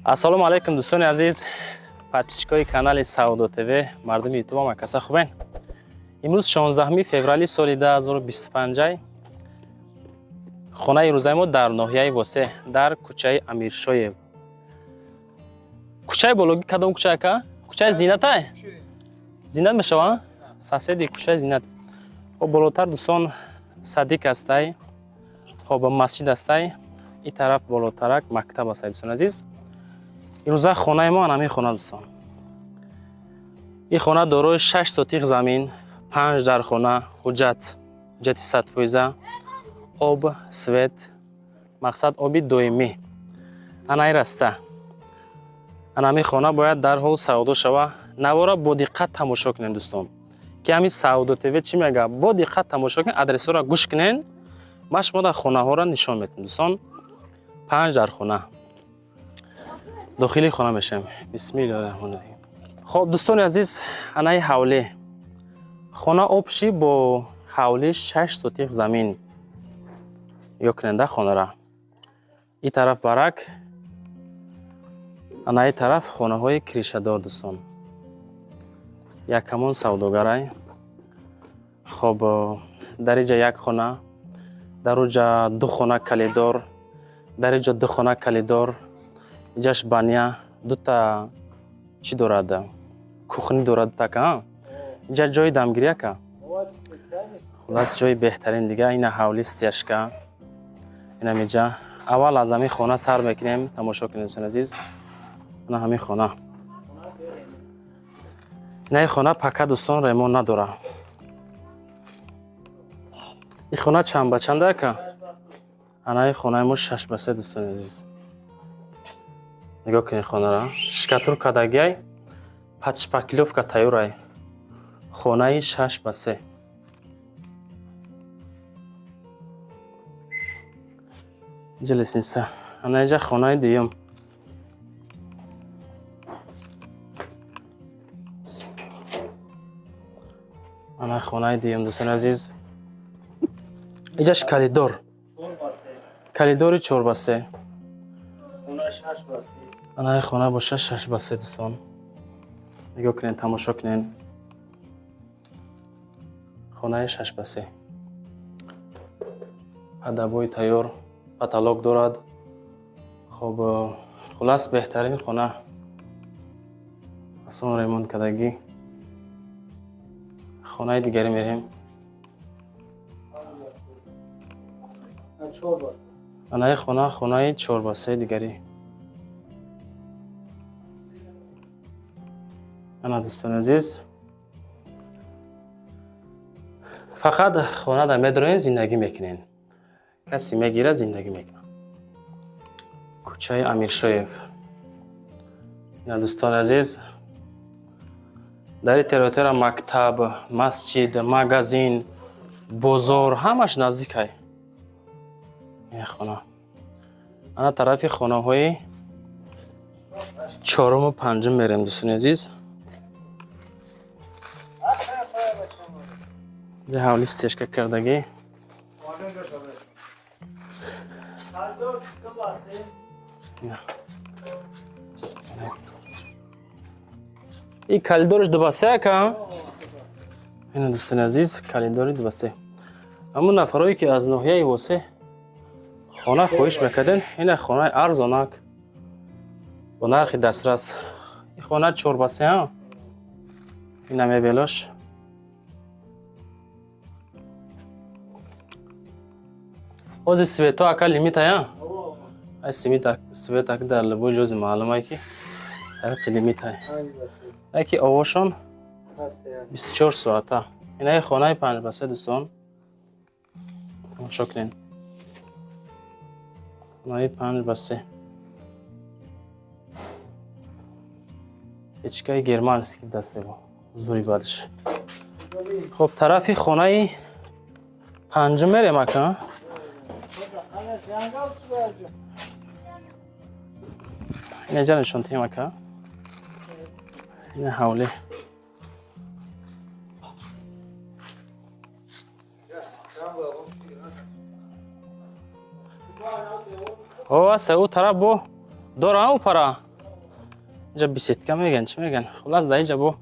ассалому алайкум дӯстони азиз, подписчикои канали Саудо ТВ, мардуми ютуб ама каса хубен. имрӯз 16 феврали соли 2025 хонаи рӯзаи мо дар ноҳияи Восе дар кӯчаи Амиршоев. Кӯчаи бологӣ кадом кӯча ака? Кӯчаи Зинатай? Зинат мешава? Соседи кӯчаи Зинат. Хоб болотар дӯстон Садиқ астай. Хоб масҷид астай. ин тараф болотарак мактаб астай дӯстон азиз. имрӯза хонаи мо анами хона дӯстон. ин хона дорои 6 сотиқ замин, 5 дар хона, ҳуҷҷати садфоиза, об, свет, мақсад оби доимӣ. Анаи раста. анами хона бояд дарҳол савдо шава. навора бо диққат тамошо кунед дӯстон. ки ҳамин Саудо ТВ чӣ мега? Бо диққат тамошо кунед, адресҳоро гӯш кунед. ма шуморо хонаҳоро нишон медиҳам дӯстон. 5 дар хона. дохили хона мешавем. бисмиллаҳирроҳмонирроҳим. хоб дӯстони азиз, анаи ҳавлӣ. хона обши бо ҳавлӣ 6 сотиқ замин. ё куненда хонара. ин тараф барак. анаи тараф хонаҳои кришадор дӯстон. якамон савдогарай. хоб дар инҷа як хона, дар онҷа 2 хона калидор, дар инҷа 2 хона калидор, инҷаш баня, 2 та чӣ дорад? Кухни дорад така. инҷа ҷои дамгирӣ ака. хулас ҷои беҳтарин дига. ина ҳавли стяжка. ина инҷа аввал аз ҳамин хона сар мекунем. тамошо кунем дӯстон азиз. ина ҳамин хона. ина ин хона пакка дӯстон ремонт надора. ин хона чанд ба чанд ака? ана ин хонаи мо 6 ба 3 дӯстони азиз. нигоҳ кунед хонара. Шкатурка дагиай, подшпаклёвка тайёрай. хонаи 6 ба 3. инҷа лесница. ана инҷа хонаи дуюм. ана хонаи дуюм дӯстони азиз. инҷаш калидор. калидори 4 ба 3. ана ин хона боша 6 ба 3 дӯстон. нигоҳ кунед, тамошо кунед. хонаи 6 ба 3. адабои тайёр, потолок дорад. хоб хулас беҳтарин хона. осон ремонт кардагӣ. хонаи дигаре мерем. ана ин хона хонаи 4 ба 3 дигарӣ. ана дӯстони азиз. фақат хонада медорен, зиндагӣ мекунен. касе мегирад, зиндагӣ мекунад. кӯчаи Амиршоев. ина дӯстони азиз. дар ин территория мактаб, масҷид, магазин, бозор ҳамаш наздикай. ин хона. ана тарафи хонаҳои 4-уму 5-ум мерем дӯстони азиз. инҷа ҳавли стяжка кардагӣ. ин калидориш 2 ба 3 ака. ина дӯстони азиз, калидори 2 ба 3. ҳамун нафарое ки аз ноҳияи Восе хона хоҳиш мекарден, ина хонаи арзонак бо нархи дастрас. ин хона 4 ба 3 а. ина мебелош. ҳозир свето ака лимита я? ай свет ака дар любой ҷози маълумае ки тариқи лимита. ай ки овошон 24 соата. ина ин хонаи 5 ба 3 дӯстон. тамошо кунед. хонаи 5 ба 3. печкаи германский дастего. зури бадш. хоб тарафи хонаи 5-ум мерем ака. ина ҷа нишон тем ака. ина ҳавлӣ. о аста ӯ тараф бо дора ӯ пара. اینجا بیسیتکا میگن چی میگن؟ خلاص در اینجا بو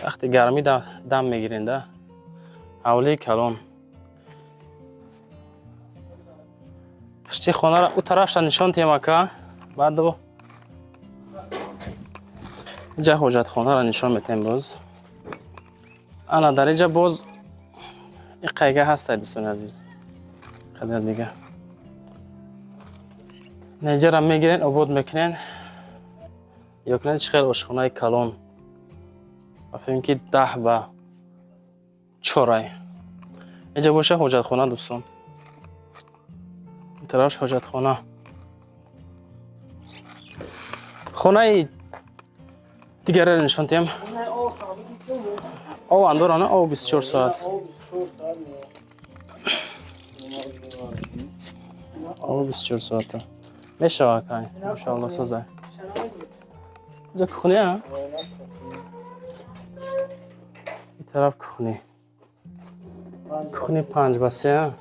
وقتی گرمی دم میگیرین ده حوله کلان. پشتی خانه را او طرفش نشان تیم که بعد بو اینجا حاجت خانه را نشان میتیم باز. انا در اینجا باز این قیگه هست دوستان عزیز. خیلی دیگه اینجا را میگیرین آباد میکنین یا کنین خیلی آشخانه کلان و فهمیم که 10 به 4 اینجا باشه حاجت خانه دوستان. این طرفش حاجت خانه. خانه دیگر را نشان تیم. او اندورانه او 24 ساعت. او 24 ساعت. میشه واقعا. انشالله سازه. اینجا خونه ها. این طرف خونه. خونه 5 به 3.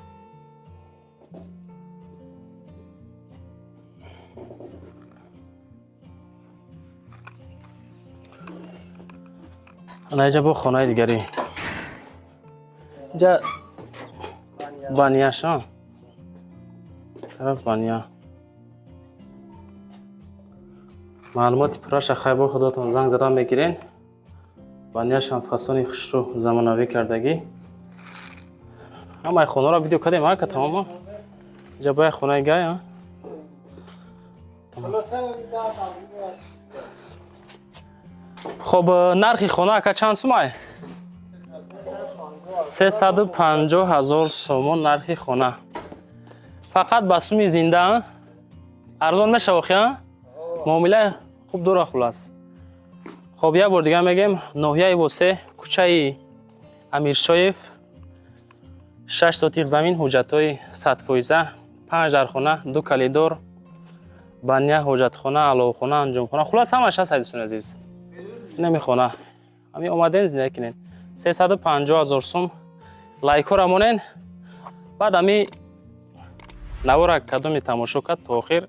اینجا با خانه دیگری. اینجا بانیاش ها. طرف بانیا. معلومات پراش خیلی با خودتون زنگ زدن میگیرین. بانیاش هم فسانی خوشرو زمانوی کردگی. اما خانه را ویدیو کردیم که تمام. اینجا با خانه گای ها. خب نرخ خانه که چند سومه؟ 350,000 سومون نرخ خانه. فقط با سوم زنده ارزان میشه واقعا. معامله خوب دور خلاص. خب یه بار دیگه میگم ناحیه واسه کوچه امیرشایف 6 سوتیق زمین حجتای 100%، 5 در خانه، 2 کلیدور، بانیا، حجت خانه، علاوه خانه، انجام خانه، خلاص همش هست دوستان عزیز. نمی خانه همین اومدین زنده کنین. 350,000 سوم لایک ها را مونین. بعد همی نوارا کدومی تماشا کرد تا آخر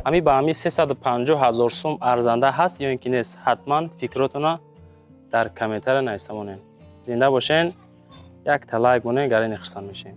همی با همی 350,000 سوم ارزنده هست یا اینکه نیست. حتما فکراتون در کامنتر نوشته مونین. زنده باشین. یک تا لایک مونین گرین خرسان میشین.